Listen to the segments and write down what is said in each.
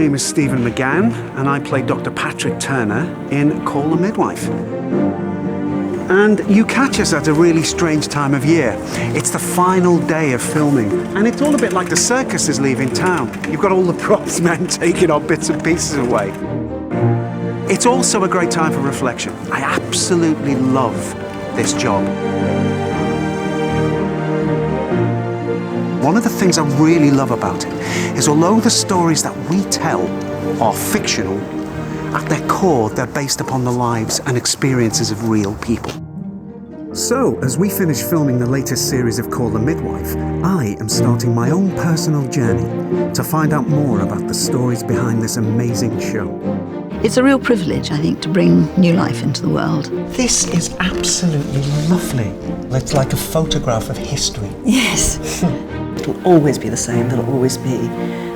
name is Stephen McGann, and I play Dr. Patrick Turner in Call the Midwife. And you catch us at a really strange time of year. It's the final day of filming, and it's all a bit like the circus is leaving town. You've got all the props men taking our bits and pieces away. It's also a great time for reflection. I absolutely love this job. One of the things I really love about it is although the stories that we tell are fictional, at their core they're based upon the lives and experiences of real people. So, as we finish filming the latest series of Call the Midwife, I am starting my own personal journey to find out more about the stories behind this amazing show. It's a real privilege, I think, to bring new life into the world. This is absolutely lovely. It's like a photograph of history. Yes. It'll always be the same. There'll always be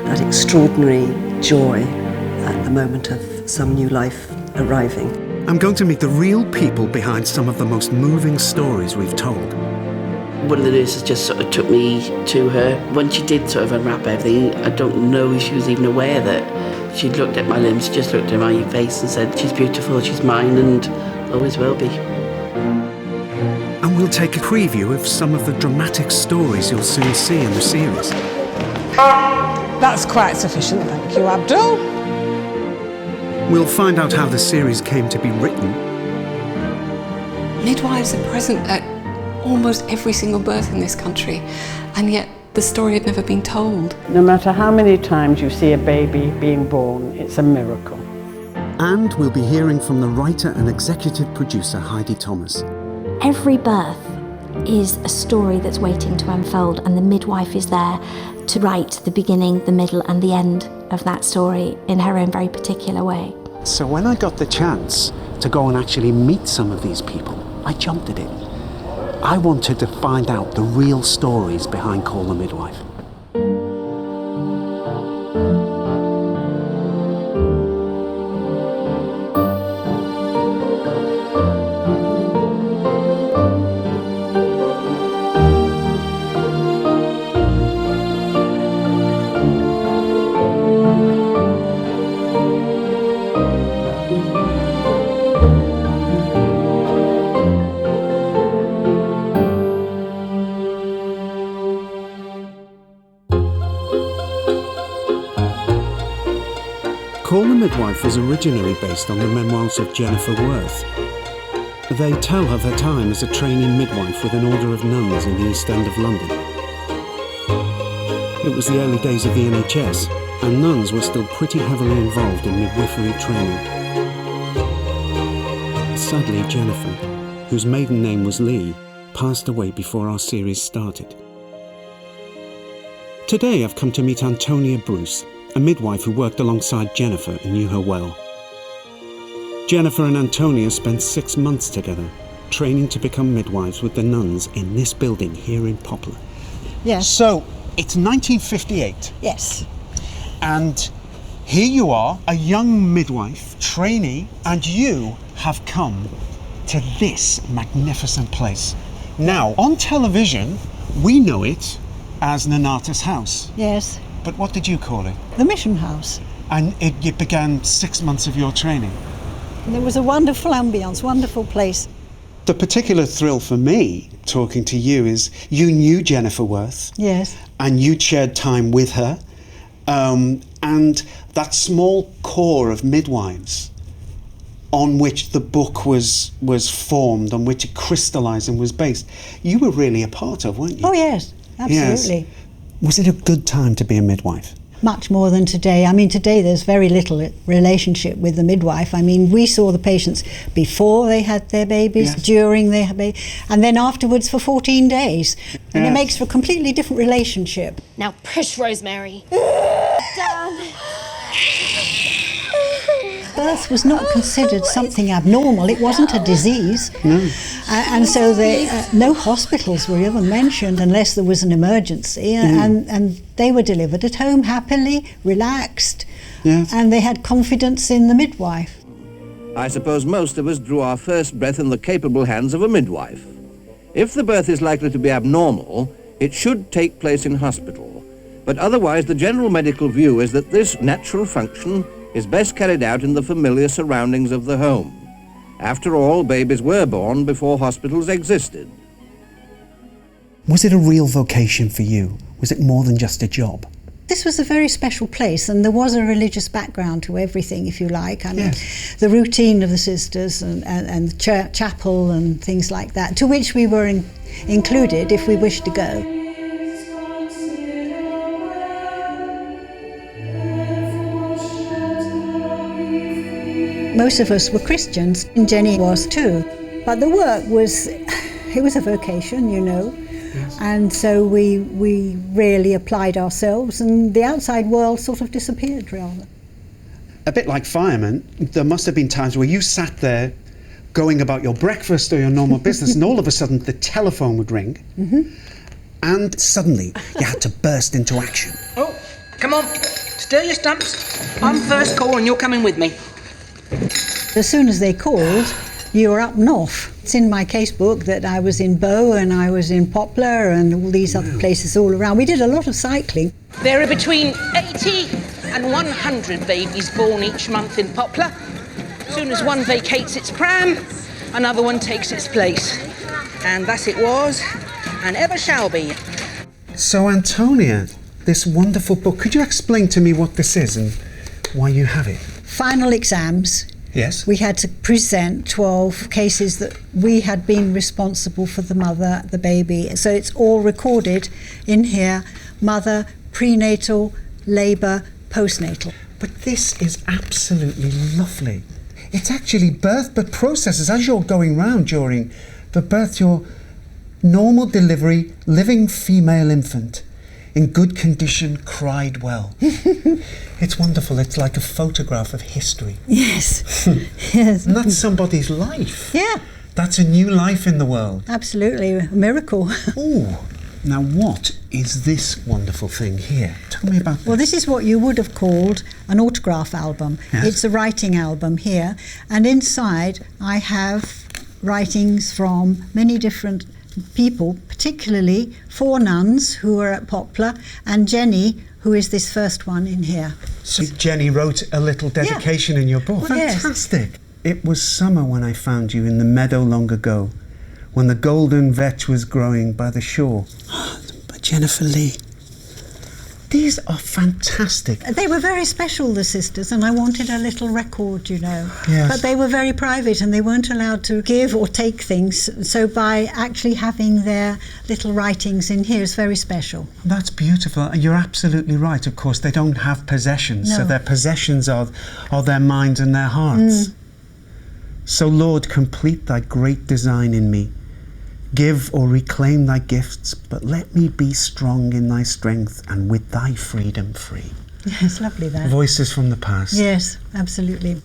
that extraordinary joy at the moment of some new life arriving. I'm going to meet the real people behind some of the most moving stories we've told. One of the nurses just sort of took me to her. When she did sort of unwrap everything, I don't know if she was even aware that she looked at my limbs, she just looked at my face and said, she's beautiful, she's mine and always will be. And we'll take a preview of some of the dramatic stories you'll soon see in the series. That's quite sufficient, thank you, Abdul. We'll find out how the series came to be written. Midwives are present at almost every single birth in this country, and yet the story had never been told. No matter how many times you see a baby being born, it's a miracle. And we'll be hearing from the writer and executive producer Heidi Thomas. Every birth is a story that's waiting to unfold, and the midwife is there to write the beginning, the middle and the end of that story in her own very particular way. So when I got the chance to go and actually meet some of these people, I jumped at it. I wanted to find out the real stories behind Call the Midwife. Call the Midwife was originally based on the memoirs of Jennifer Worth. They tell of her time as a trainee midwife with an order of nuns in the East End of London. It was the early days of the NHS, and nuns were still pretty heavily involved in midwifery training. Sadly, Jennifer, whose maiden name was Lee, passed away before our series started. Today I've come to meet Antonia Bruce, a midwife who worked alongside Jennifer and knew her well. Jennifer and Antonia spent 6 months together, training to become midwives with the nuns in this building here in Poplar. Yes. So, it's 1958. Yes. And here you are, a young midwife, trainee, and you have come to this magnificent place. Now, on television, we know it as Nanata's house. Yes. But what did you call it? The Mission House. And it began 6 months of your training. There was a wonderful ambience, wonderful place. The particular thrill for me, talking to you, is you knew Jennifer Worth. Yes. And you shared time with her. And that small core of midwives on which the book was formed, on which it crystallised and was based, you were really a part of, weren't you? Oh, yes, absolutely. Yes. Was it a good time to be a midwife? Much more than today. I mean, today there's very little relationship with the midwife. I mean, we saw the patients before they had their babies, Yes. during they had babies, and then afterwards for 14 days. And Yes. it makes for a completely different relationship. Now push, Rosemary. Down. Birth was not considered something abnormal. It wasn't a disease. No. And so no hospitals were even mentioned unless there was an emergency. And they were delivered at home happily, relaxed, Yes. and they had confidence in the midwife. I suppose most of us drew our first breath in the capable hands of a midwife. If the birth is likely to be abnormal, it should take place in hospital. But otherwise the general medical view is that this natural function is best carried out in the familiar surroundings of the home. After all, babies were born before hospitals existed. Was it a real vocation for you? Was it more than just a job? This was a very special place, and there was a religious background to everything, if you like. I mean, the routine of the sisters and the chapel and things like that, to which we were included if we wished to go. Most of us were Christians, and Jenny was too. But the work was, it was a vocation, you know. Yes. And so we really applied ourselves, and the outside world sort of disappeared, rather. A bit like firemen, there must have been times where you sat there going about your breakfast or your normal business, and all of a sudden the telephone would ring, and suddenly you had to burst into action. Oh, come on, stir your stumps. I'm first call and you're coming with me. As soon as they called, you were up north. It's in my casebook that I was in Bow and I was in Poplar and all these other places all around. We did a lot of cycling. There are between 80 and 100 babies born each month in Poplar. As soon as one vacates its pram, another one takes its place. And thus it was, and ever shall be. So Antonia, this wonderful book, could you explain to me what this is and why you have it? Final exams. Yes. We had to present 12 cases that we had been responsible for the mother, the baby. So it's all recorded in here: mother, prenatal, labour, postnatal. But this is absolutely lovely. It's actually birth, but processes as you're going round during the birth, your normal delivery, living female infant, in good condition, cried well. It's wonderful. It's like a photograph of history. Yes. Yes. And that's somebody's life. Yeah. That's a new life in the world. Absolutely. A miracle. Oh, now what is this wonderful thing here? Tell me about this. Well, this is what you would have called an autograph album. Yes. It's a writing album here. And inside I have writings from many different people, particularly 4 nuns who were at Poplar, and Jenny, who is this first one in here. So Jenny wrote a little dedication in your book. Well, fantastic. Yes. It was summer when I found you in the meadow long ago, when the golden vetch was growing by the shore. By Jennifer Lee. These are fantastic. They were very special, the sisters, and I wanted a little record, you know. Yes. But they were very private and they weren't allowed to give or take things. So by actually having their little writings in here is very special. That's beautiful. And you're absolutely right. Of course, they don't have possessions. No. So their possessions are their minds and their hearts. So, Lord, complete thy great design in me. Give or reclaim thy gifts, but let me be strong in thy strength and with thy freedom free. Yes, lovely that. Voices from the past. Yes, absolutely.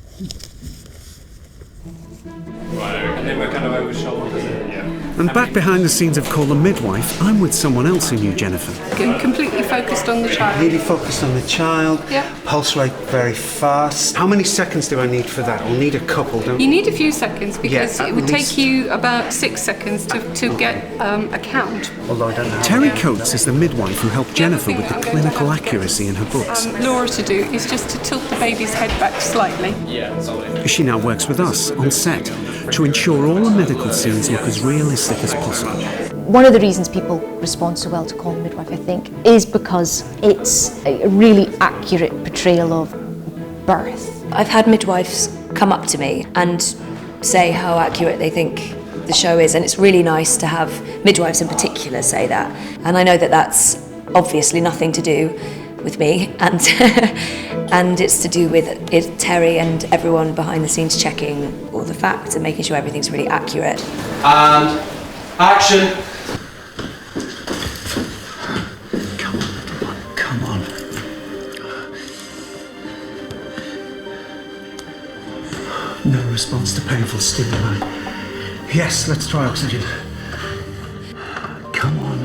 Right, and then we're kind of over shoulders. Yeah. And back behind the scenes of Call the Midwife, I'm with someone else who knew Jennifer. Completely focused on the child. Really focused on the child. Yep. Pulse rate very fast. How many seconds do I need for that? I'll need a couple, don't I? You need a few seconds because it would least. take you about 6 seconds to get a count. Although I don't know. Terry Coates is the midwife who helped Jennifer with the clinical accuracy in her books. Laura to do is just to tilt the baby's head back slightly. She now works with us on set to ensure all the medical scenes look as realistic as possible. One of the reasons people respond so well to Call the Midwife, I think, is because it's a really accurate portrayal of birth. I've had midwives come up to me and say how accurate they think the show is, and it's really nice to have midwives in particular say that. And I know that that's obviously nothing to do with me, and and it's to do with Terry and everyone behind the scenes checking all the facts and making sure everything's really accurate. And action. Come on. No response to painful stimuli. Yes, let's try oxygen. Come on.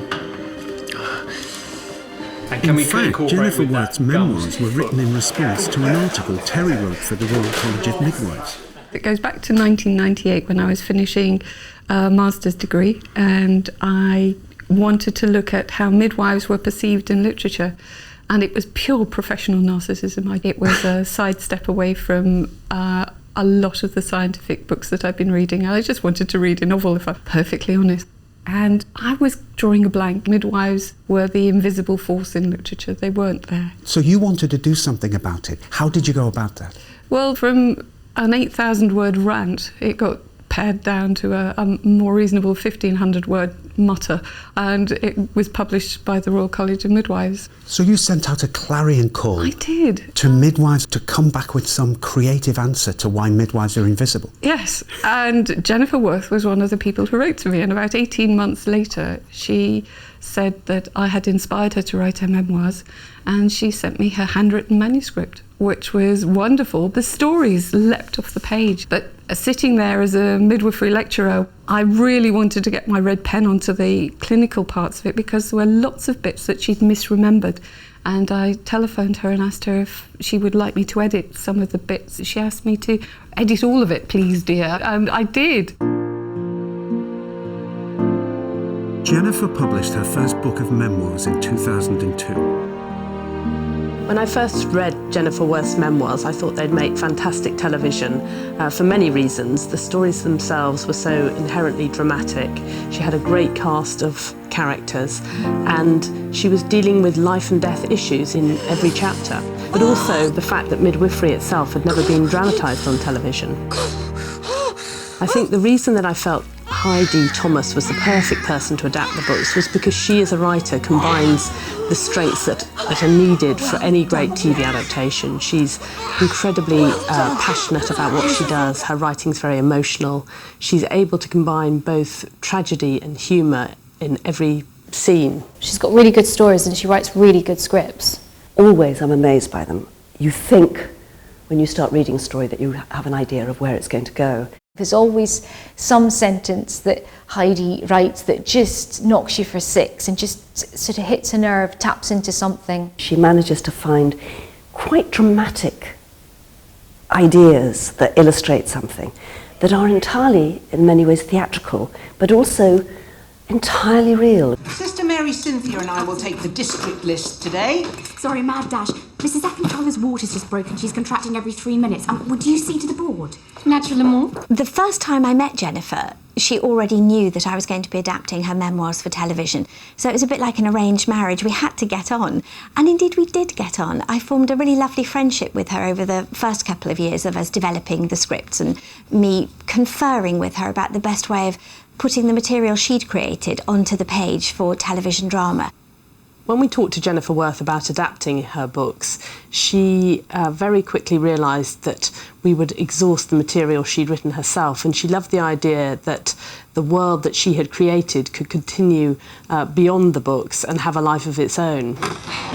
And can in fact, Jennifer White's memoirs were written in response to an article Terry wrote for the Royal College of Midwives. It goes back to 1998 when I was finishing a master's degree, and I wanted to look at how midwives were perceived in literature. And it was pure professional narcissism. It was a sidestep away from a lot of the scientific books that I've been reading. I just wanted to read a novel, if I'm perfectly honest. And I was drawing a blank. Midwives were the invisible force in literature. They weren't there. So you wanted to do something about it. How did you go about that? Well, from an 8,000-word rant, it got pared down to a more reasonable 1,500-word mutter, and it was published by the Royal College of Midwives. So you sent out a clarion call. I did. To midwives to come back with some creative answer to why midwives are invisible. Yes, and Jennifer Worth was one of the people who wrote to me, and about 18 months later she said that I had inspired her to write her memoirs, and she sent me her handwritten manuscript, which was wonderful. The stories leapt off the page, but sitting there as a midwifery lecturer, I really wanted to get my red pen onto the clinical parts of it because there were lots of bits that she'd misremembered. And I telephoned her and asked her if she would like me to edit some of the bits. She asked me to edit all of it, please, dear, and I did. Jennifer published her first book of memoirs in 2002. When I first read Jennifer Worth's memoirs, I thought they'd make fantastic television for many reasons. The stories themselves were so inherently dramatic. She had a great cast of characters, and she was dealing with life and death issues in every chapter. But also the fact that midwifery itself had never been dramatised on television. I think the reason that I felt Heidi Thomas was the perfect person to adapt the books was because she, as a writer, combines the strengths that are needed for any great TV adaptation. She's incredibly passionate about what she does. Her writing's very emotional. She's able to combine both tragedy and humour in every scene. She's got really good stories and she writes really good scripts. Always I'm amazed by them. You think, when you start reading a story, that you have an idea of where it's going to go. There's always some sentence that Heidi writes that just knocks you for six and just sort of hits a nerve, taps into something. She manages to find quite dramatic ideas that illustrate something that are entirely, in many ways, theatrical, but also entirely real. Sister Mary Cynthia and I will take the district list today. Sorry, mad dash. Mrs. Eckentroller's water's just broken. She's contracting every 3 minutes. Would you see to the board? Naturellement. The first time I met Jennifer, she already knew that I was going to be adapting her memoirs for television. So it was a bit like an arranged marriage. We had to get on. And indeed we did get on. I formed a really lovely friendship with her over the first couple of years of us developing the scripts and me conferring with her about the best way of putting the material she'd created onto the page for television drama. When we talked to Jennifer Worth about adapting her books, she very quickly realised that we would exhaust the material she'd written herself, and she loved the idea that the world that she had created could continue beyond the books and have a life of its own.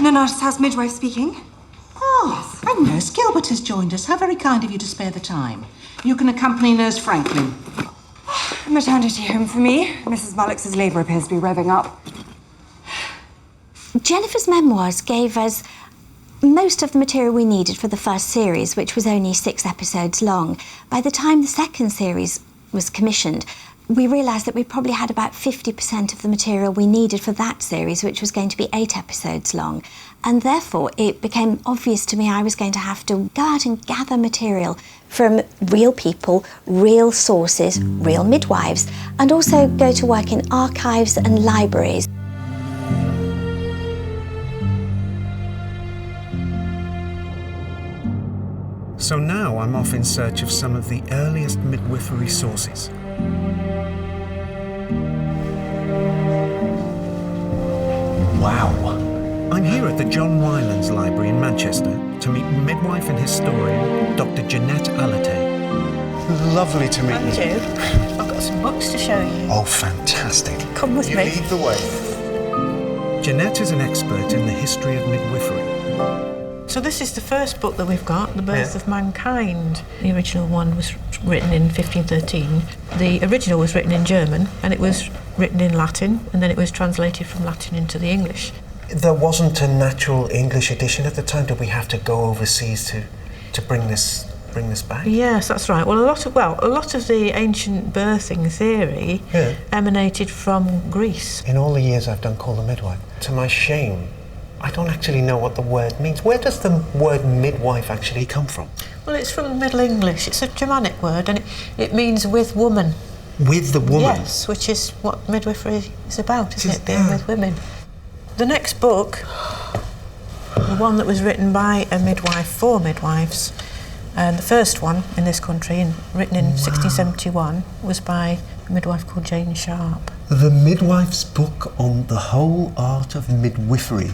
Nuns House Midwife speaking. Oh, and Nurse Gilbert has joined us. How very kind of you to spare the time. You can accompany Nurse Franklin. Maternity home for me. Mrs. Mullock's labour appears to be revving up. Jennifer's memoirs gave us most of the material we needed for the first series, which was only 6 episodes long. By the time the second series was commissioned, we realised that we probably had about 50% of the material we needed for that series, which was going to be 8 episodes long. And therefore, it became obvious to me I was going to have to go out and gather material from real people, real sources, real midwives, and also go to work in archives and libraries. So now I'm off in search of some of the earliest midwifery sources. Wow. I'm here at the John Rylands Library in Manchester to meet midwife and historian Dr. Jeanette Alate. Lovely to meet you. I've got some books to show you. Oh, fantastic. Come with me. Lead the way. Jeanette is an expert in the history of midwifery. So this is the first book that we've got, The Birth of Mankind. The original one was written in 1513. The original was written in German, and it was written in Latin, and then it was translated from Latin into the English. There wasn't a natural English edition at the time. Did we have to go overseas to bring this back? Yes, that's right. Well, a lot of the ancient birthing theory emanated from Greece. In all the years I've done Call the Midwife, to my shame, I don't actually know what the word means. Where does the word midwife actually come from? Well, it's from Middle English. It's a Germanic word, and it means with woman. With the woman? Yes, which is what midwifery is about, isn't it? Being with women. The next book, the one that was written by a midwife for midwives, and the first one in this country, written in 1671, was by a midwife called Jane Sharp. The Midwife's Book on the Whole Art of Midwifery.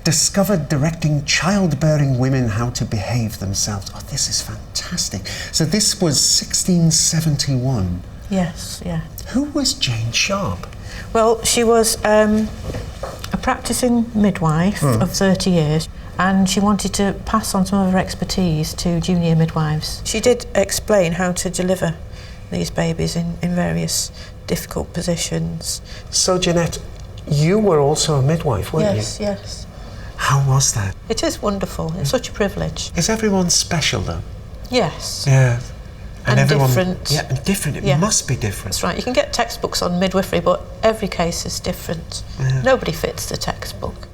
Discovered directing childbearing women how to behave themselves. Oh, this is fantastic. So this was 1671. Yes, yeah. Who was Jane Sharp? Well, she was a practising midwife of 30 years, and she wanted to pass on some of her expertise to junior midwives. She did explain how to deliver these babies in various difficult positions. So, Jeanette, you were also a midwife, weren't you? Yes, yes. How was that? It is wonderful. It's such a privilege. Is everyone special, though? Yes. Yeah. And everyone, different. Yeah, and different. It must be different. That's right. You can get textbooks on midwifery, but every case is different. Yeah. Nobody fits the textbook.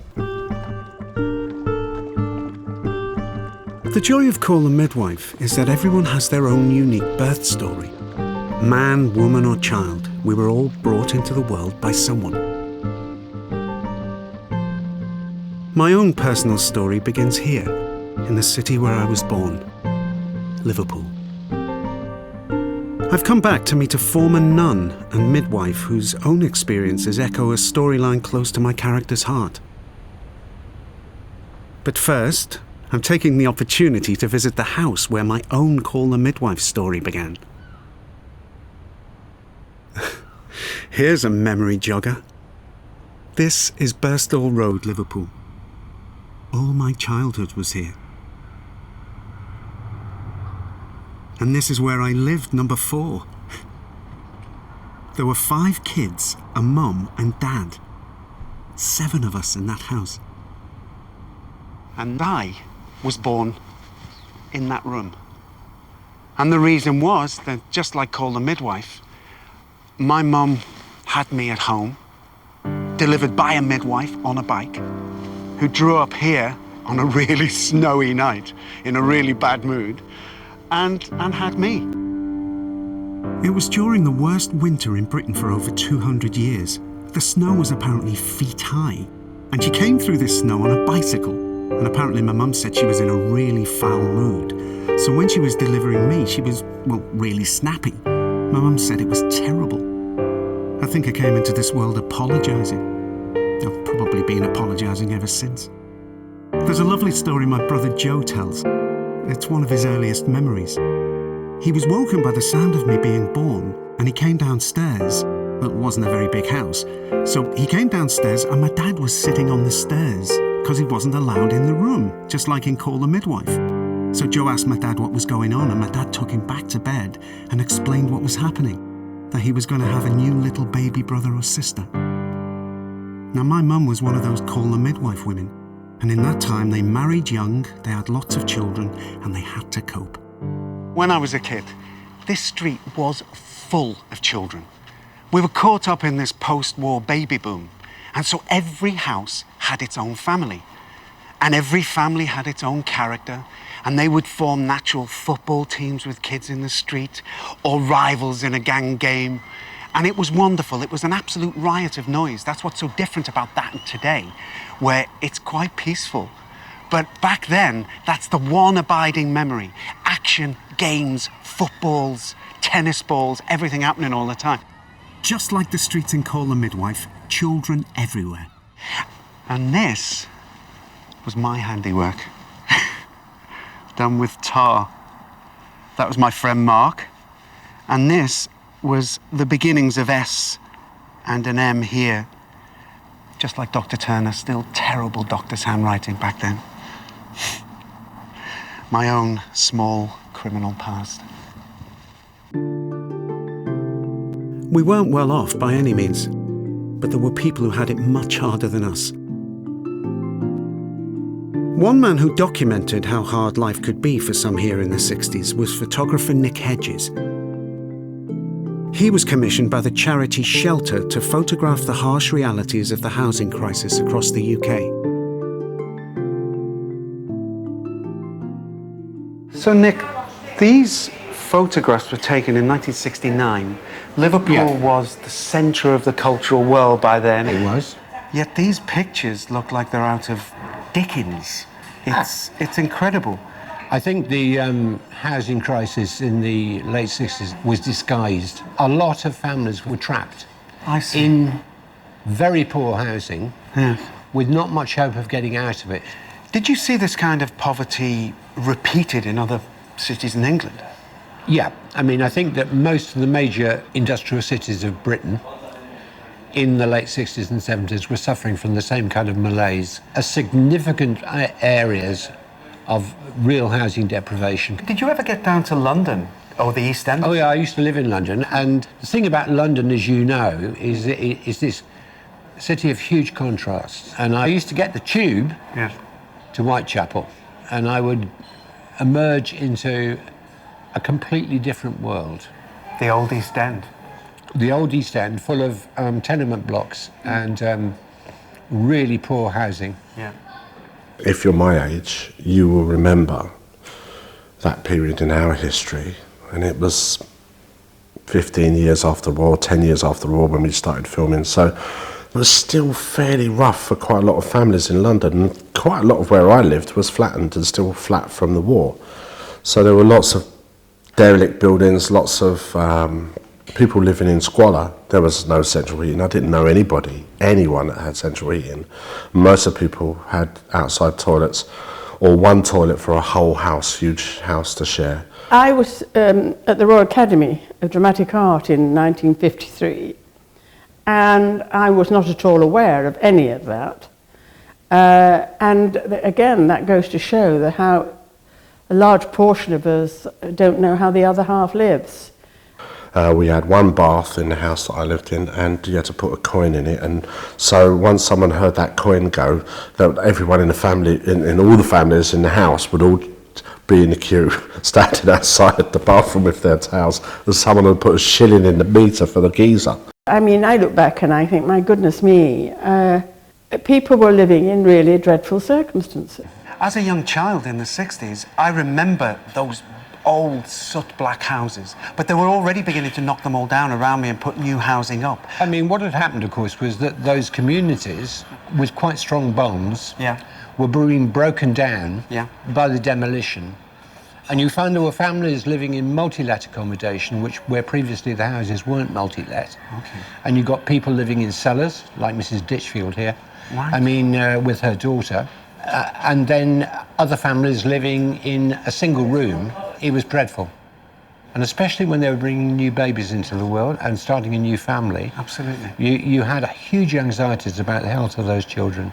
The joy of Call the Midwife is that everyone has their own unique birth story. Man, woman or child, we were all brought into the world by someone. My own personal story begins here, in the city where I was born, Liverpool. I've come back to meet a former nun and midwife whose own experiences echo a storyline close to my character's heart. But first, I'm taking the opportunity to visit the house where my own Call the Midwife story began. Here's a memory jogger. This is Birstall Road, Liverpool. All my childhood was here. And this is where I lived, number 4. There were 5 kids, a mum and dad. 7 of us in that house. And I was born in that room. And the reason was that, just like Call the Midwife, my mum had me at home, delivered by a midwife on a bike, who drew up here on a really snowy night, in a really bad mood, and had me. It was during the worst winter in Britain for over 200 years. The snow was apparently feet high, and she came through this snow on a bicycle. And apparently my mum said she was in a really foul mood. So when she was delivering me, she was, well, really snappy. My mum said it was terrible. I think I came into this world apologising. I've probably been apologising ever since. There's a lovely story my brother Joe tells. It's one of his earliest memories. He was woken by the sound of me being born, and he came downstairs. Well, it wasn't a very big house. So he came downstairs and my dad was sitting on the stairs because he wasn't allowed in the room, just like in Call the Midwife. So Joe asked my dad what was going on, and my dad took him back to bed and explained what was happening, that he was going to have a new little baby brother or sister. Now, my mum was one of those Call the Midwife women, and in that time they married young, they had lots of children, and they had to cope. When I was a kid, this street was full of children. We were caught up in this post-war baby boom, and so every house had its own family, and every family had its own character, and they would form natural football teams with kids in the street, or rivals in a gang game. And it was wonderful. It was an absolute riot of noise. That's what's so different about that and today, where it's quite peaceful. But back then, that's the one abiding memory. Action, games, footballs, tennis balls, everything happening all the time. Just like the streets in Call the Midwife, children everywhere. And this was my handiwork. Done with tar. That was my friend Mark. And this was the beginnings of S and an M here. Just like Dr. Turner, still terrible doctor's handwriting back then. My own small criminal past. We weren't well off by any means, but there were people who had it much harder than us. One man who documented how hard life could be for some here in the 60s was photographer Nick Hedges. He was commissioned by the charity Shelter to photograph the harsh realities of the housing crisis across the UK. So, Nick, these photographs were taken in 1969. Liverpool was the centre of the cultural world by then. It was. Yet these pictures look like they're out of Dickens. It's incredible. I think the housing crisis in the late 60s was disguised. A lot of families were trapped in very poor housing with not much hope of getting out of it. Did you see this kind of poverty repeated in other cities in England? Yeah, I mean, I think that most of the major industrial cities of Britain in the late 60s and 70s were suffering from the same kind of malaise. Significant areas of real housing deprivation. Did you ever get down to London or the East End? Oh yeah, I used to live in London, and the thing about London, as you know, is this city of huge contrasts. And I used to get the tube to Whitechapel, and I would emerge into a completely different world. The old East End. The old East End, full of tenement blocks and really poor housing. Yeah. If you're my age, you will remember that period in our history, and it was 15 years after the war, 10 years after the war when we started filming, so it was still fairly rough for quite a lot of families in London, and quite a lot of where I lived was flattened and still flat from the war. So there were lots of derelict buildings, lots of people living in squalor. There was no central heating. I didn't know anyone that had central heating. Most of the people had outside toilets, or one toilet for a whole house, huge house to share. I was at the Royal Academy of Dramatic Art in 1953, and I was not at all aware of any of that. And again, that goes to show how a large portion of us don't know how the other half lives. We had one bath in the house that I lived in, and you had to put a coin in it, and so once someone heard that coin go, everyone in the family, in all the families in the house would all be in the queue, standing outside the bathroom with their towels, and someone would put a shilling in the meter for the geyser. I mean, I look back and I think, my goodness me, people were living in really dreadful circumstances. As a young child in the 60s, I remember those old soot black houses, but they were already beginning to knock them all down around me and put new housing up. I mean, what had happened, of course, was that those communities with quite strong bonds were being broken down by the demolition. And you found there were families living in multi-let accommodation, where previously the houses weren't multi-let. Okay. And you got people living in cellars, like Mrs. Ditchfield here. Right. I mean, with her daughter. And then other families living in a single room. It was dreadful. And especially when they were bringing new babies into the world and starting a new family. Absolutely. You had huge anxieties about the health of those children.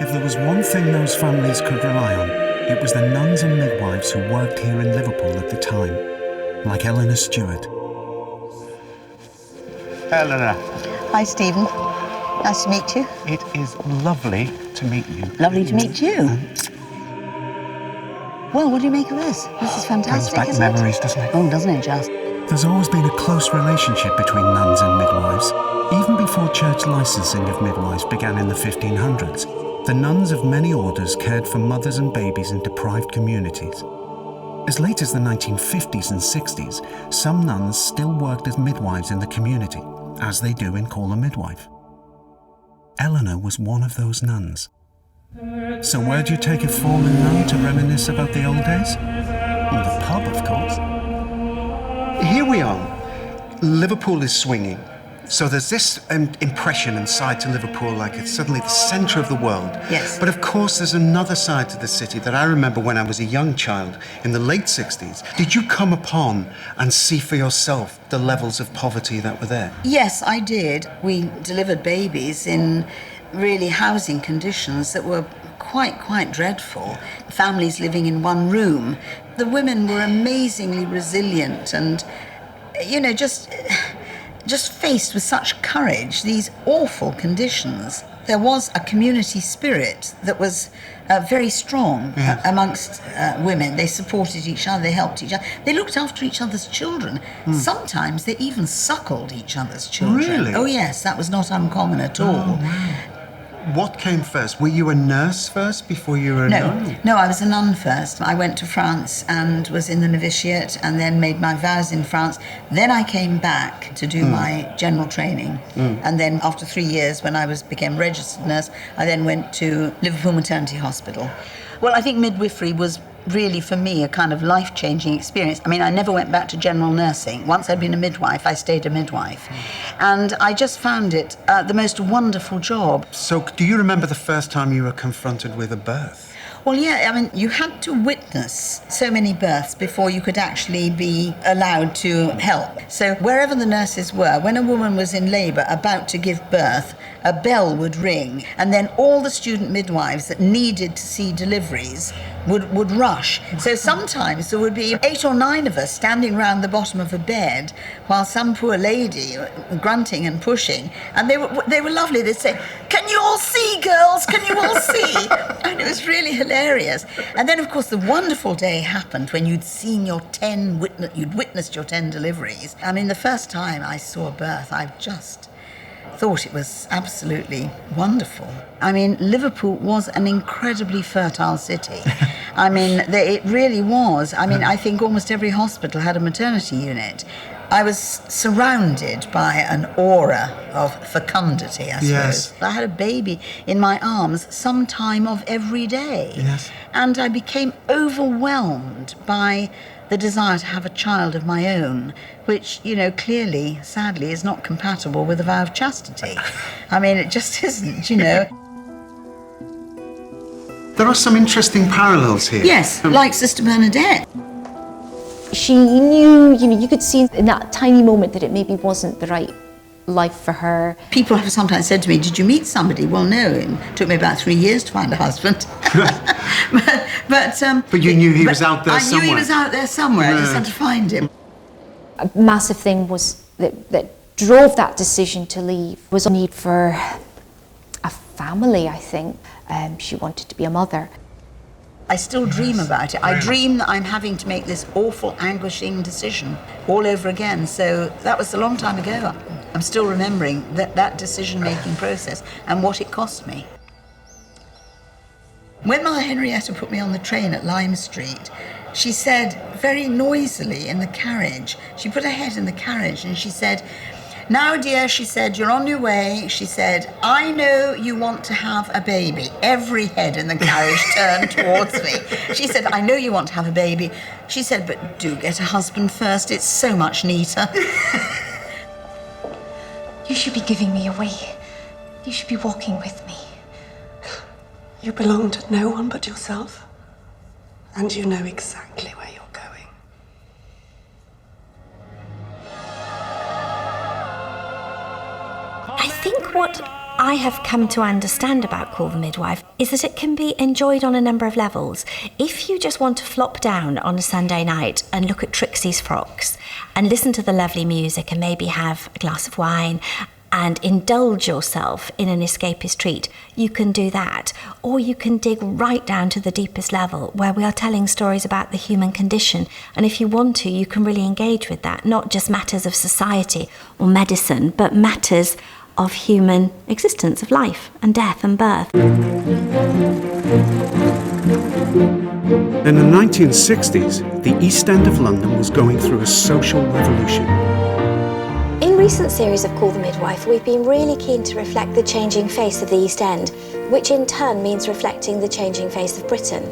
If there was one thing those families could rely on, it was the nuns and midwives who worked here in Liverpool at the time, like Eleanor Stewart. Eleanor. Hi, Stephen. Nice to meet you. It is lovely to meet you. Lovely to meet you. Well, what do you make of this? This is fantastic, Brings back memories, doesn't it? Oh, doesn't it just? There's always been a close relationship between nuns and midwives. Even before church licensing of midwives began in the 1500s, the nuns of many orders cared for mothers and babies in deprived communities. As late as the 1950s and 60s, some nuns still worked as midwives in the community, as they do in Call the Midwife. Eleanor was one of those nuns. So where'd you take a fallen nun to reminisce about the old days? Well, the pub, of course. Here we are. Liverpool is swinging. So there's this impression inside to Liverpool like it's suddenly the centre of the world. Yes. But of course there's another side to the city that I remember when I was a young child in the late 60s. Did you come upon and see for yourself the levels of poverty that were there? Yes, I did. We delivered babies in really housing conditions that were quite dreadful. Families living in one room. The women were amazingly resilient and, you know, just faced with such courage these awful conditions. There was a community spirit that was very strong amongst women. They supported each other, they helped each other, they looked after each other's children. Sometimes they even suckled each other's children. Really? Oh yes, that was not uncommon at all. Oh, wow. What came first? Were you a nurse first before you were a nun? No, I was a nun first. I went to France and was in the novitiate and then made my vows in France. Then I came back to do my general training. And then after 3 years, when I became registered nurse, I then went to Liverpool Maternity Hospital. Well, I think midwifery was really, for me, a kind of life-changing experience. I mean, I never went back to general nursing. Once I'd been a midwife, I stayed a midwife. And I just found it the most wonderful job. So, do you remember the first time you were confronted with a birth? Well, yeah, I mean, you had to witness so many births before you could actually be allowed to help. So wherever the nurses were, when a woman was in labour about to give birth, a bell would ring, and then all the student midwives that needed to see deliveries would rush. So sometimes there would be 8 or 9 of us standing round the bottom of a bed while some poor lady grunting and pushing, and they were lovely. They'd say, "Can you all see, girls? Can you all see?" And it was really hilarious. And then, of course, the wonderful day happened when you'd seen you'd witnessed your 10 deliveries. I mean, the first time I saw a birth, I just thought it was absolutely wonderful. I mean, Liverpool was an incredibly fertile city. I mean, it really was. I mean, I think almost every hospital had a maternity unit. I was surrounded by an aura of fecundity, I suppose. Yes. I had a baby in my arms some time of every day. Yes. And I became overwhelmed by the desire to have a child of my own, which, you know, clearly, sadly, is not compatible with a vow of chastity. I mean, it just isn't, you know. There are some interesting parallels here. Yes, like Sister Bernadette. She knew, you know, you could see in that tiny moment that it maybe wasn't the right life for her. People have sometimes said to me, "Did you meet somebody?" Well, no, it took me about 3 years to find a husband. But you knew he was out there somewhere. I knew he was out there somewhere. I just had to find him. A massive thing was that drove that decision to leave was a need for a family, I think. She wanted to be a mother. I still dream about it. I dream that I'm having to make this awful, anguishing decision all over again. So that was a long time ago. I'm still remembering that decision-making process and what it cost me. When Mother Henrietta put me on the train at Lime Street, she said very noisily in the carriage, she put her head in the carriage and she said, "Now, dear," she said, "you're on your way." She said, "I know you want to have a baby." Every head in the carriage turned towards me. She said, "I know you want to have a baby." She said, "But do get a husband first. It's so much neater." You should be giving me away. You should be walking with me. You belong to no one but yourself, and you know exactly where you're going. I think what I have come to understand about Call the Midwife is that it can be enjoyed on a number of levels. If you just want to flop down on a Sunday night and look at Trixie's frocks and listen to the lovely music and maybe have a glass of wine and indulge yourself in an escapist treat, you can do that. Or you can dig right down to the deepest level where we are telling stories about the human condition. And if you want to, you can really engage with that, not just matters of society or medicine, but matters of human existence, of life and death and birth. In the 1960s, the East End of London was going through a social revolution. In recent series of Call the Midwife, we've been really keen to reflect the changing face of the East End, which in turn means reflecting the changing face of Britain.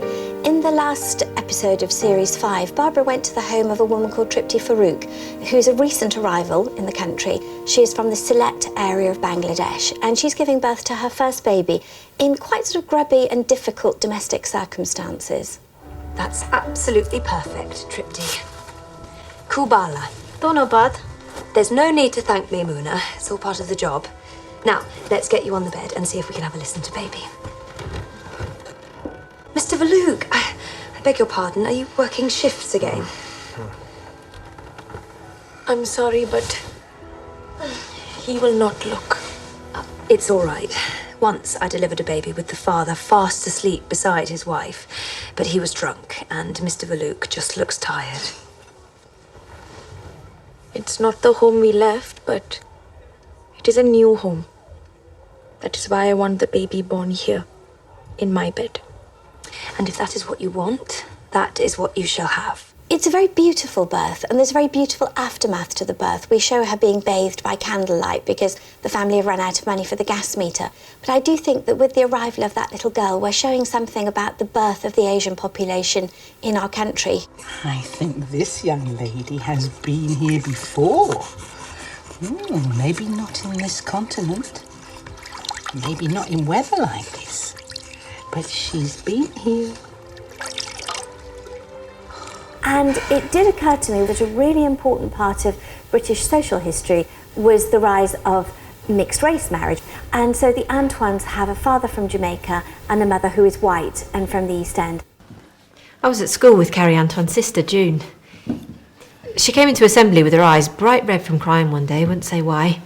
In the last episode of Series 5, Barbara went to the home of a woman called Tripti Farooq, who's a recent arrival in the country. She is from the Sylhet area of Bangladesh, and she's giving birth to her first baby in quite sort of grubby and difficult domestic circumstances. That's absolutely perfect, Tripti. Kubala. Donobad. There's no need to thank me, Muna. It's all part of the job. Now, let's get you on the bed and see if we can have a listen to baby. Mr. Farooq, I beg your pardon, are you working shifts again? I'm sorry, but he will not look. It's all right. Once I delivered a baby with the father fast asleep beside his wife, but he was drunk and Mr. Valuk just looks tired. It's not the home we left, but it is a new home. That is why I want the baby born here, in my bed. And if that is what you want, that is what you shall have. It's a very beautiful birth, and there's a very beautiful aftermath to the birth. We show her being bathed by candlelight because the family have run out of money for the gas meter. But I do think that with the arrival of that little girl, we're showing something about the birth of the Asian population in our country. I think this young lady has been here before. Maybe not in this continent. Maybe not in weather like this. But she's been here. And it did occur to me that a really important part of British social history was the rise of mixed race marriage. And so the Antoines have a father from Jamaica and a mother who is white and from the East End. I was at school with Carrie Antoine's sister, June. She came into assembly with her eyes bright red from crying one day, wouldn't say why.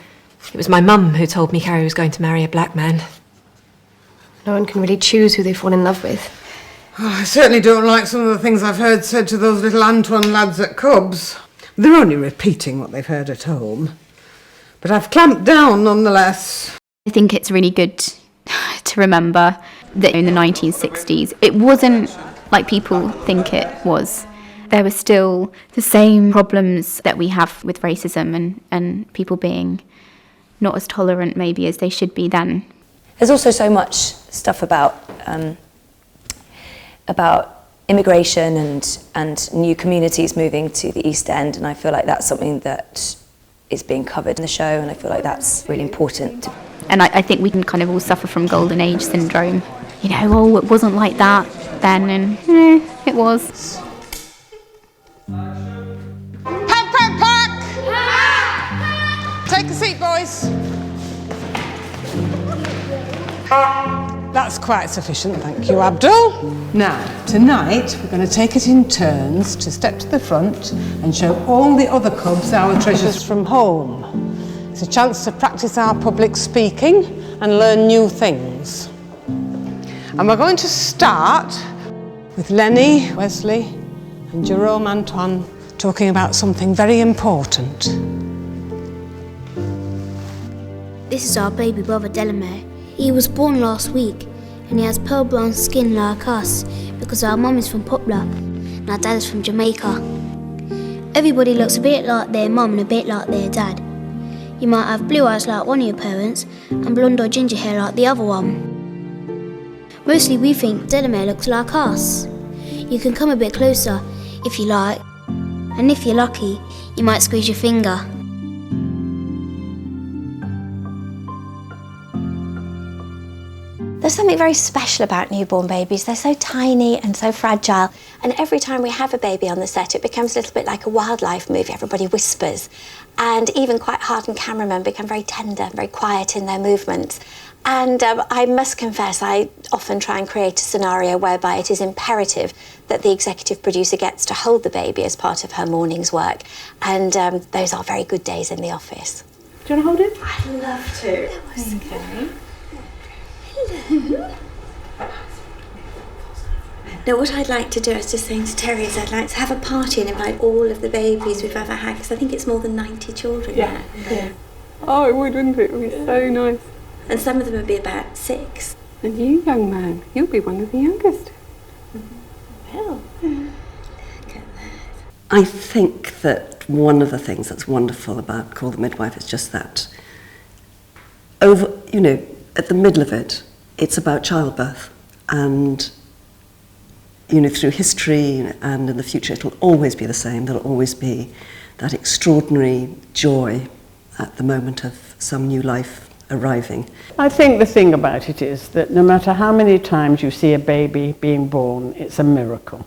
It was my mum who told me Carrie was going to marry a black man. No one can really choose who they fall in love with. Oh, I certainly don't like some of the things I've heard said to those little Antoine lads at Cubs. They're only repeating what they've heard at home. But I've clamped down nonetheless. I think it's really good to remember that in the 1960s, it wasn't like people think it was. There were still the same problems that we have with racism and people being not as tolerant maybe as they should be then. There's also so much stuff about immigration and new communities moving to the East End, and I feel like that's something that is being covered in the show, and I feel like that's really important. And I think we can kind of all suffer from golden age syndrome. You know, oh, it wasn't like that then, and it was. Pack, pack, pack! Take a seat, boys. That's quite sufficient, thank you, Abdul. Now, tonight, we're going to take it in turns to step to the front and show all the other Cubs our treasures from home. It's a chance to practice our public speaking and learn new things. And we're going to start with Lenny, Wesley, and Jerome Antoine talking about something very important. This is our baby brother Delamere. He was born last week and he has pearl blonde skin like us because our mum is from Poplar and our dad is from Jamaica. Everybody looks a bit like their mum and a bit like their dad. You might have blue eyes like one of your parents and blonde or ginger hair like the other one. Mostly we think Delamere looks like us. You can come a bit closer if you like, and if you're lucky, you might squeeze your finger. There's something very special about newborn babies. They're so tiny and so fragile. And every time we have a baby on the set, it becomes a little bit like a wildlife movie. Everybody whispers. And even quite hardened cameramen become very tender and very quiet in their movements. And I must confess, I often try and create a scenario whereby it is imperative that the executive producer gets to hold the baby as part of her morning's work. And those are very good days in the office. Do you want to hold it? I'd love to. That was okay. Hello. Now, what I'd like to do, I was just saying to Terry, is I'd like to have a party and invite all of the babies we've ever had, because I think it's more than 90 children now. Yeah. Oh, it would, wouldn't it? It would be so nice. And some of them would be about 6. And you, young man, you'll be one of the youngest. Well, I think that one of the things that's wonderful about Call the Midwife is just that at the middle of it, it's about childbirth, and through history and in the future it'll always be the same. There'll always be that extraordinary joy at the moment of some new life arriving. I think the thing about it is that no matter how many times you see a baby being born, it's a miracle.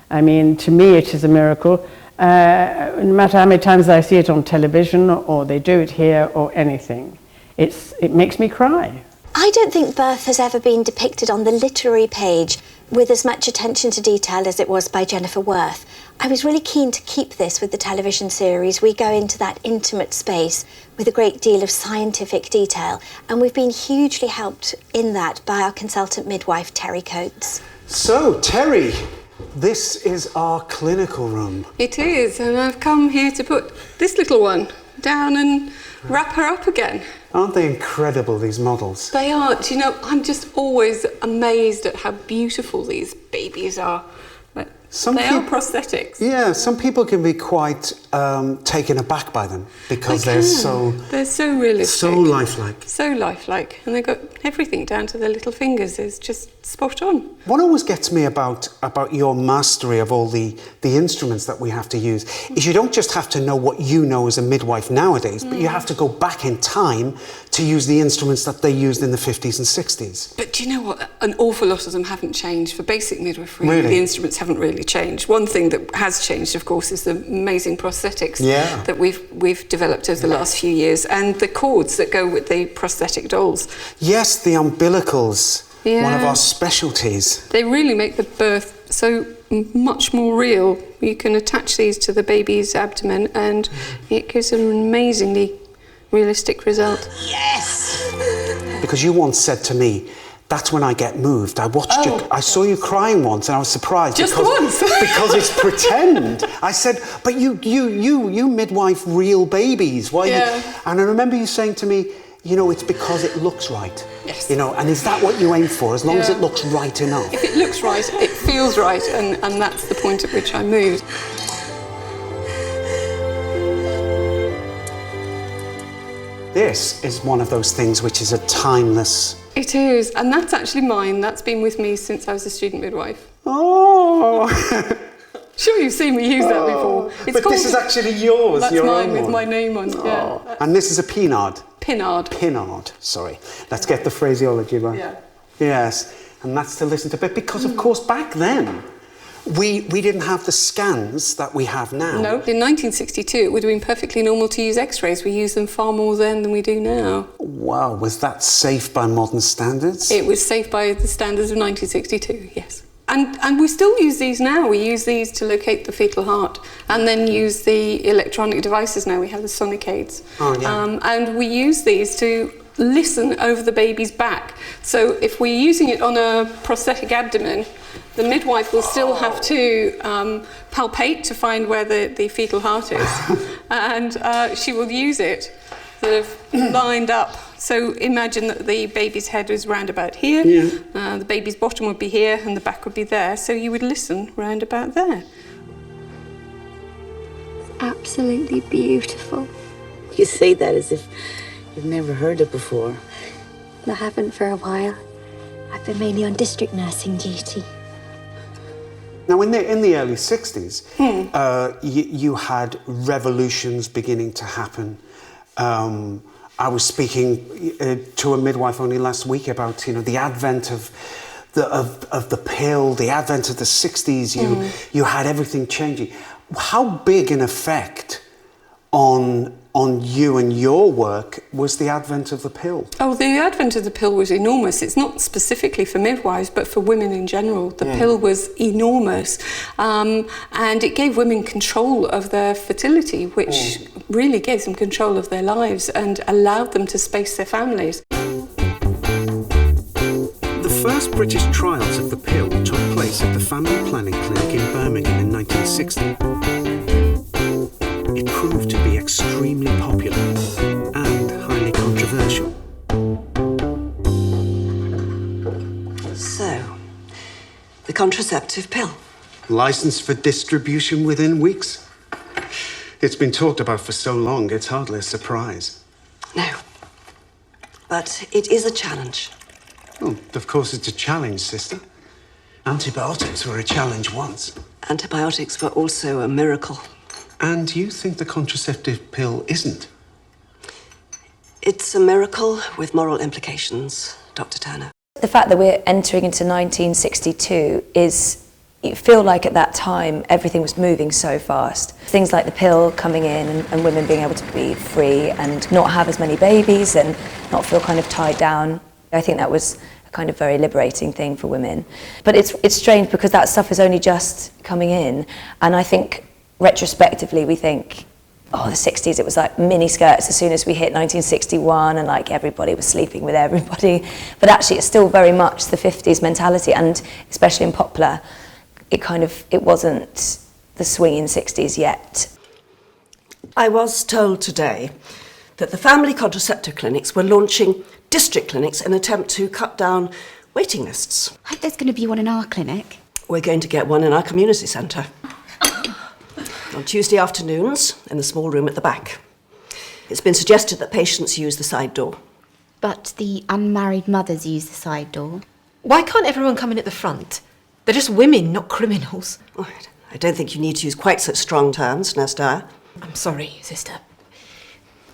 I mean, to me it is a miracle. No matter how many times I see it on television or they do it here or anything, it makes me cry. I don't think birth has ever been depicted on the literary page with as much attention to detail as it was by Jennifer Worth. I was really keen to keep this with the television series. We go into that intimate space with a great deal of scientific detail, and we've been hugely helped in that by our consultant midwife, Terry Coates. So, Terry, this is our clinical room. It is, and I've come here to put this little one down and wrap her up again. Aren't they incredible, these models? They are. Do you know, I'm just always amazed at how beautiful these babies are. But they are prosthetics. Yeah, some people can be quite taken aback by them because they're so realistic. So lifelike. So lifelike. And they've got everything down to their little fingers. It's just spot on. What always gets me about your mastery of all the instruments that we have to use is you don't just have to know what you know as a midwife nowadays, but you have to go back in time to use the instruments that they used in the 50s and 60s. But do you know what? An awful lot of them haven't changed. For basic midwifery, Really? the instruments haven't really changed. One thing that has changed, of course, is the amazing prosthetics that we've developed over the last few years, and the cords that go with the prosthetic dolls. Yes, the umbilicals. Yeah. One of our specialties. They really make the birth so much more real. You can attach these to the baby's abdomen and it gives an amazingly realistic result. Yes! Because you once said to me, that's when I get moved. I watched you, I saw you crying once and I was surprised. Just because, once? Because it's pretend. I said, but you midwife real babies. Why? Yeah. And I remember you saying to me, you know, it's because it looks right. Yes. You know, and is that what you aim for, as long as it looks right enough? If it looks right, it feels right, and that's the point at which I moved. This is one of those things which is a timeless... It is, and that's actually mine. That's been with me since I was a student midwife. Oh! Sure, you've seen me use that before. But this is actually yours, That's your mine own with one. my name on, yeah. And this is a pinard. Pinard. Pinard, sorry. Let's get the phraseology right. Yeah. Yes, and that's to listen to. But because, of course, back then, we didn't have the scans that we have now. No, in 1962, it would have been perfectly normal to use X-rays. We use them far more then than we do now. Wow, was that safe by modern standards? It was safe by the standards of 1962, yes. And we still use these now. We use these to locate the fetal heart and then use the electronic devices now. We have the sonic aids. Oh, yeah. And we use these to listen over the baby's back. So if we're using it on a prosthetic abdomen, the midwife will still have to palpate to find where the fetal heart is. And she will use it sort of lined up. So imagine that the baby's head is round about here, the baby's bottom would be here and the back would be there, so you would listen round about there. Absolutely beautiful. You say that as if you've never heard it before. I haven't for a while. I've been mainly on district nursing duty. Now, in the early 60s, you had revolutions beginning to happen. I was speaking to a midwife only last week about, you know, the advent of the pill, the advent of the 60s. You had everything changing. How big an effect on you and your work was the advent of the pill? Oh, the advent of the pill was enormous. It's not specifically for midwives, but for women in general. The pill was enormous, and it gave women control of their fertility, which really gave them control of their lives and allowed them to space their families. The first British trials of the pill took place at the Family Planning Clinic in Birmingham in 1960. It proved to be extremely popular and highly controversial. So, the contraceptive pill. Licensed for distribution within weeks. It's been talked about for so long, it's hardly a surprise. No. But it is a challenge. Well, of course it's a challenge, sister. Antibiotics were a challenge once. Antibiotics were also a miracle. And you think the contraceptive pill isn't? It's a miracle with moral implications, Dr. Turner. The fact that we're entering into 1962 is, you feel like at that time everything was moving so fast. Things like the pill coming in and women being able to be free and not have as many babies and not feel kind of tied down. I think that was a kind of very liberating thing for women. But it's strange because that stuff is only just coming in, and I think retrospectively we think, oh, the 60s, it was like mini skirts as soon as we hit 1961, and like everybody was sleeping with everybody. But actually it's still very much the 50s mentality, and especially in Poplar, it wasn't the swinging 60s yet. I was told today that the family contraceptive clinics were launching district clinics in an attempt to cut down waiting lists. I hope there's going to be one in our clinic. We're going to get one in our community centre. On Tuesday afternoons, in the small room at the back. It's been suggested that patients use the side door. But the unmarried mothers use the side door. Why can't everyone come in at the front? They're just women, not criminals. I don't think you need to use quite such strong terms, Nurse Dyer. I'm sorry, sister.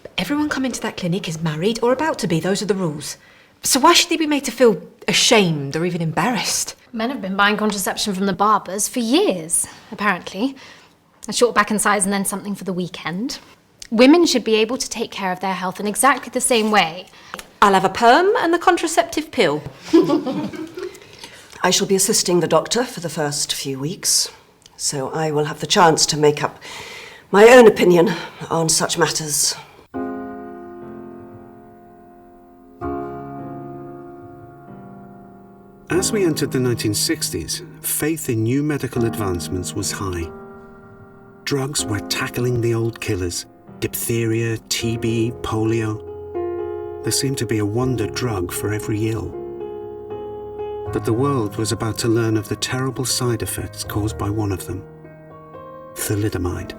But everyone coming to that clinic is married or about to be. Those are the rules. So why should they be made to feel ashamed or even embarrassed? Men have been buying contraception from the barbers for years, apparently. A short back and sides and then something for the weekend. Women should be able to take care of their health in exactly the same way. I'll have a perm and the contraceptive pill. I shall be assisting the doctor for the first few weeks, so I will have the chance to make up my own opinion on such matters. As we entered the 1960s, faith in new medical advancements was high. Drugs were tackling the old killers: diphtheria, TB, polio. There seemed to be a wonder drug for every ill. But the world was about to learn of the terrible side effects caused by one of them: thalidomide.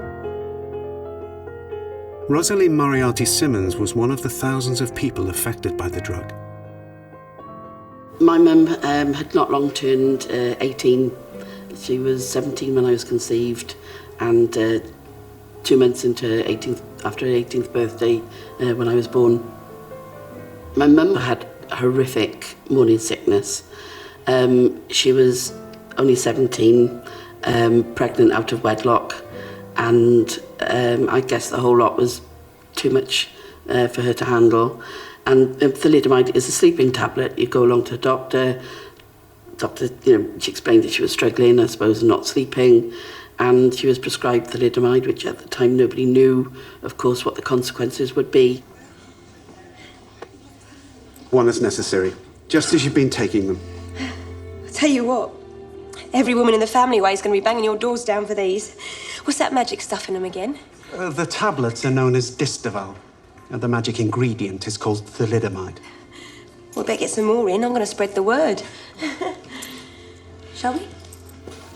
Rosalie Moriarty Simmons was one of the thousands of people affected by the drug. My mum had not long turned 18. She was 17 when I was conceived, and 2 months after her 18th birthday when I was born. My mum had horrific morning sickness. She was only 17, pregnant out of wedlock, and I guess the whole lot was too much for her to handle. And thalidomide is a sleeping tablet. You go along to the doctor, she explained that she was struggling, I suppose, not sleeping, and she was prescribed thalidomide, which at the time nobody knew, of course, what the consequences would be. One is necessary, just as you've been taking them. I'll tell you what, every woman in the family way is going to be banging your doors down for these. What's that magic stuff in them again? The tablets are known as Distaval. The magic ingredient is called thalidomide. We'll better get some more in. I'm going to spread the word. Shall we?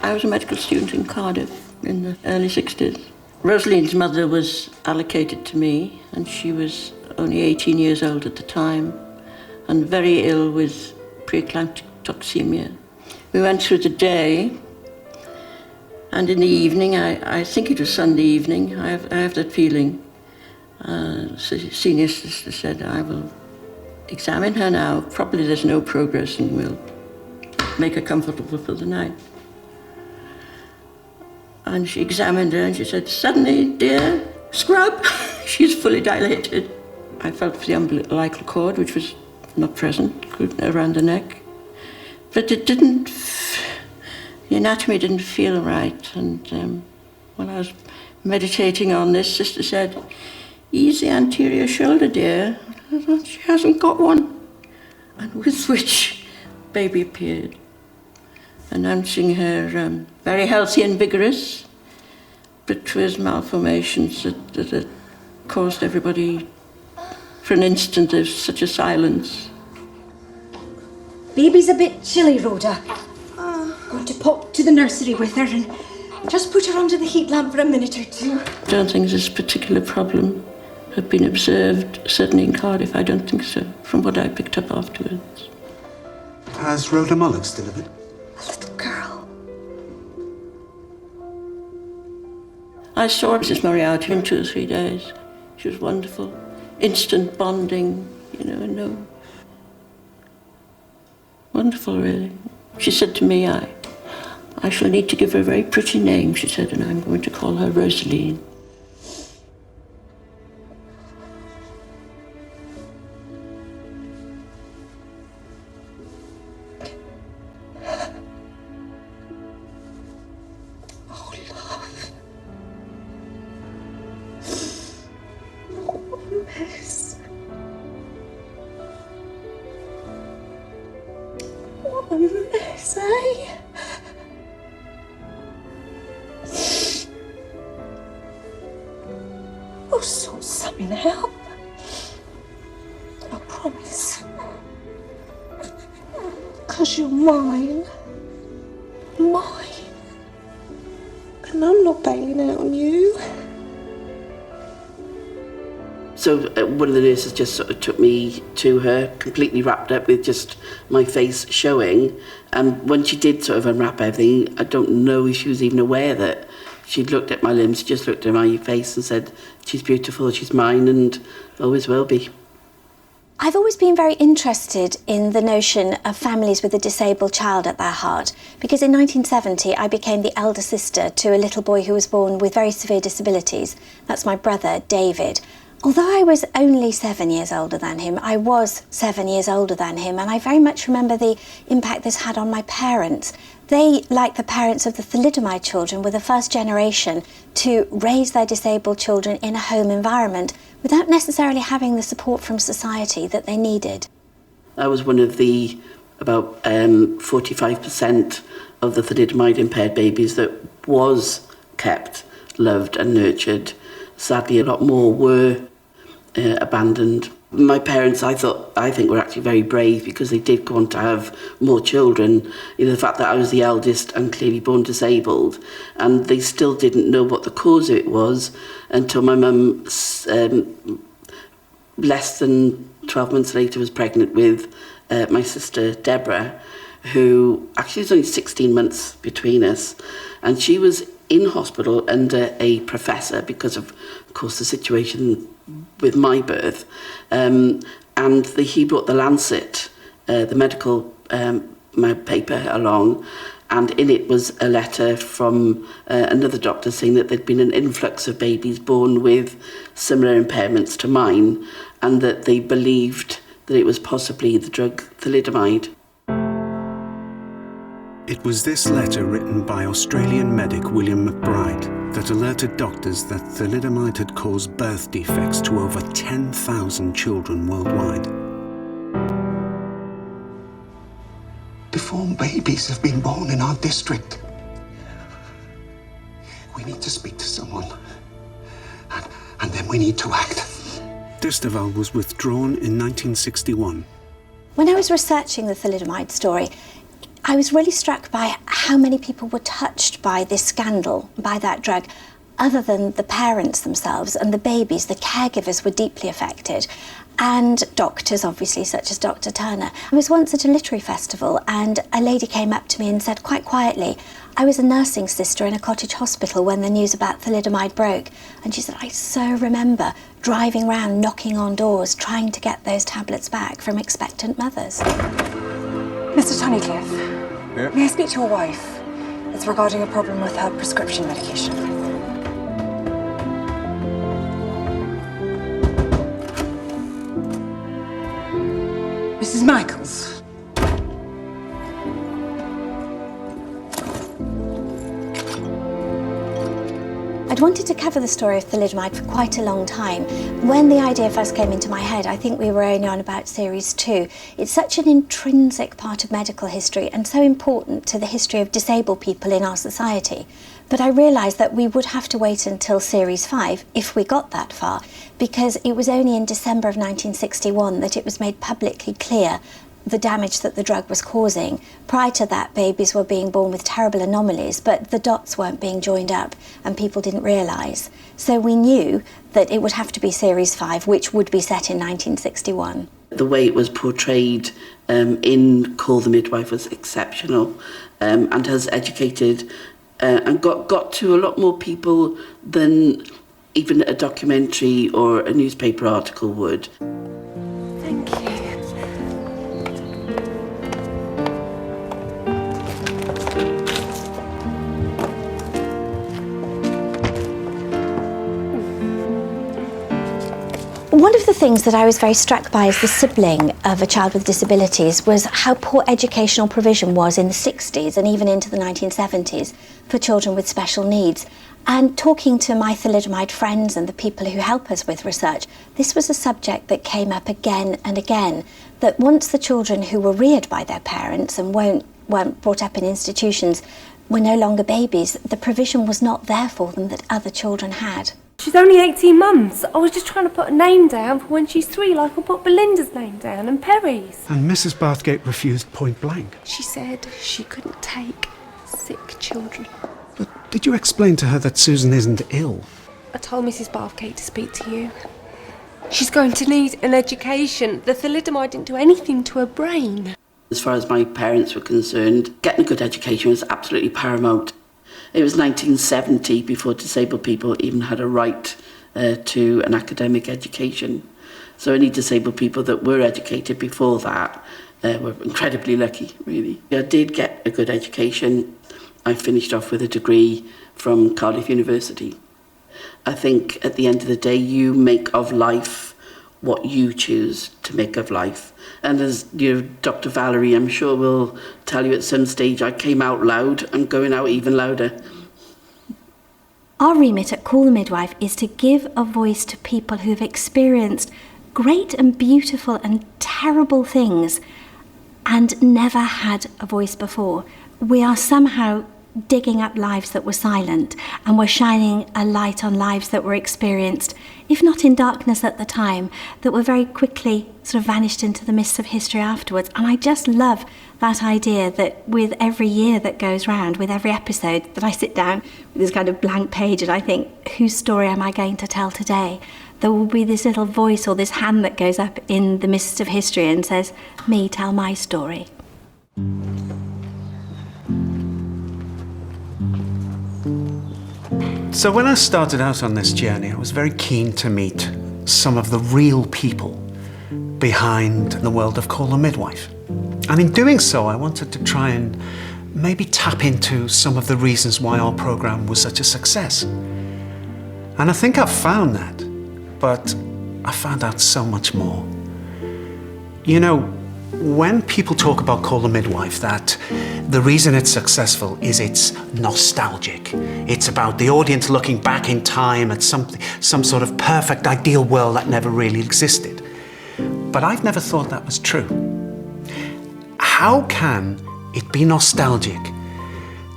I was a medical student in Cardiff in the early 60s. Rosaline's mother was allocated to me, and she was only 18 years old at the time and very ill with preeclamptic toxemia. We went through the day, and in the evening, I think it was Sunday evening, I have that feeling. Senior sister said, I will examine her now. Probably there's no progress and we'll make her comfortable for the night. And she examined her and she said, suddenly, dear, scrub, she's fully dilated. I felt for the umbilical cord, which was not present, around the neck. But it didn't, the anatomy didn't feel right. And when I was meditating on this, sister said, ease the anterior shoulder, dear. I thought, she hasn't got one. And with which baby appeared, announcing her very healthy and vigorous, but 'twas malformations that caused everybody, for an instant, there's such a silence. Baby's a bit chilly, Rhoda. Going to pop to the nursery with her and just put her under the heat lamp for a minute or two. I don't think this particular problem had been observed, certainly in Cardiff, I don't think so, from what I picked up afterwards. Has Rhoda Mullins delivered? A little girl. I saw Mrs. Moriarty in 2 or 3 days. She was wonderful. Instant bonding, no. Wonderful, really. She said to me, I shall need to give her a very pretty name, she said, and I'm going to call her Rosaline. me now. I promise. 'Cause you're mine. Mine. And I'm not bailing out on you. So one of the nurses just sort of took me to her, completely wrapped up with just my face showing. And when she did sort of unwrap everything, I don't know if she was even aware that she'd looked at my limbs, just looked at my face and said, she's beautiful, she's mine and always will be. I've always been very interested in the notion of families with a disabled child at their heart, because in 1970 I became the elder sister to a little boy who was born with very severe disabilities. That's my brother, David. Although I was only 7 years older than him, I was 7 years older than him, and I very much remember the impact this had on my parents. They, like the parents of the thalidomide children, were the first generation to raise their disabled children in a home environment without necessarily having the support from society that they needed. I was one of the about 45% of the thalidomide impaired babies that was kept, loved and nurtured. Sadly, a lot more were abandoned. My parents, I think, were actually very brave because they did go on to have more children. You know, the fact that I was the eldest and clearly born disabled, and they still didn't know what the cause of it was until my mum, less than 12 months later, was pregnant with my sister Deborah, who actually was only 16 months between us, and she was in hospital under a professor because of course, the situation with my birth. And he brought the Lancet, the medical paper along, and in it was a letter from another doctor saying that there'd been an influx of babies born with similar impairments to mine, and that they believed that it was possibly the drug thalidomide. It was this letter written by Australian medic William McBride that alerted doctors that thalidomide had caused birth defects to over 10,000 children worldwide. Deformed babies have been born in our district. We need to speak to someone, and then we need to act. Distaval was withdrawn in 1961. When I was researching the thalidomide story, I was really struck by how many people were touched by this scandal, by that drug, other than the parents themselves and the babies. The caregivers were deeply affected, and doctors, obviously, such as Dr. Turner. I was once at a literary festival, and a lady came up to me and said quite quietly, I was a nursing sister in a cottage hospital when the news about thalidomide broke, and she said, I so remember driving around, knocking on doors, trying to get those tablets back from expectant mothers. Mr. Tunnicliffe, yeah? May I speak to your wife? It's regarding a problem with her prescription medication. Mrs. Michaels. I'd wanted to cover the story of thalidomide for quite a long time. When the idea first came into my head, I think we were only on about series 2. It's such an intrinsic part of medical history and so important to the history of disabled people in our society. But I realised that we would have to wait until series 5, if we got that far, because it was only in December of 1961 that it was made publicly clear the damage that the drug was causing. Prior to that, babies were being born with terrible anomalies, but the dots weren't being joined up and people didn't realise. So we knew that it would have to be series 5, which would be set in 1961. The way it was portrayed in Call the Midwife was exceptional, and has educated and got to a lot more people than even a documentary or a newspaper article would. Thank you. One of the things that I was very struck by as the sibling of a child with disabilities was how poor educational provision was in the 60s and even into the 1970s for children with special needs. And talking to my thalidomide friends and the people who help us with research, this was a subject that came up again and again, that once the children who were reared by their parents and weren't brought up in institutions were no longer babies, the provision was not there for them that other children had. She's only 18 months. I was just trying to put a name down for when she's 3, like I put Belinda's name down and Perry's. And Mrs. Bathgate refused point blank. She said she couldn't take sick children. But did you explain to her that Susan isn't ill? I told Mrs. Bathgate to speak to you. She's going to need an education. The thalidomide didn't do anything to her brain. As far as my parents were concerned, getting a good education was absolutely paramount. It was 1970 before disabled people even had a right to an academic education. So any disabled people that were educated before that were incredibly lucky, really. I did get a good education. I finished off with a degree from Cardiff University. I think at the end of the day, you make of life what you choose to make of life. And as Dr. Valerie, I'm sure, will tell you at some stage, I came out loud. I'm going out even louder. Our remit at Call the Midwife is to give a voice to people who've experienced great and beautiful and terrible things and never had a voice before. We are somehow digging up lives that were silent, and we're shining a light on lives that were experienced, if not in darkness at the time, that were very quickly sort of vanished into the mists of history afterwards. And I just love that idea that with every year that goes round, with every episode, that I sit down with this kind of blank page and I think, whose story am I going to tell today? There will be this little voice or this hand that goes up in the mists of history and says, me, tell my story. So when I started out on this journey, I was very keen to meet some of the real people behind the world of Call the Midwife. And in doing so, I wanted to try and maybe tap into some of the reasons why our program was such a success. And I think I've found that, but I found out so much more. You know, when people talk about Call the Midwife, that the reason it's successful is it's nostalgic. It's about the audience looking back in time at some sort of perfect, ideal world that never really existed. But I've never thought that was true. How can it be nostalgic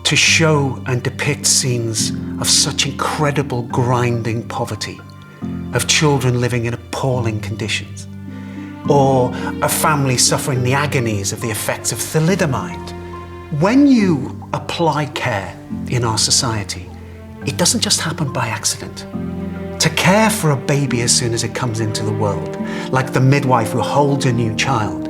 to show and depict scenes of such incredible grinding poverty, of children living in appalling conditions, or a family suffering the agonies of the effects of thalidomide? When you apply care in our society, it doesn't just happen by accident. To care for a baby as soon as it comes into the world, like the midwife who holds a new child,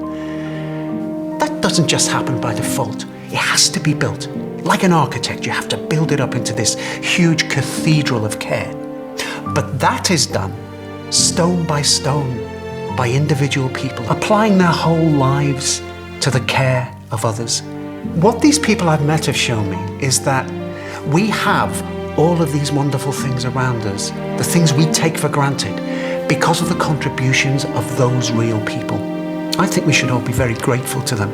that doesn't just happen by default. It has to be built. Like an architect, you have to build it up into this huge cathedral of care. But that is done stone by stone by individual people, applying their whole lives to the care of others. What these people I've met have shown me is that we have all of these wonderful things around us, the things we take for granted, because of the contributions of those real people. I think we should all be very grateful to them.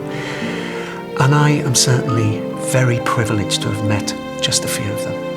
And I am certainly very privileged to have met just a few of them.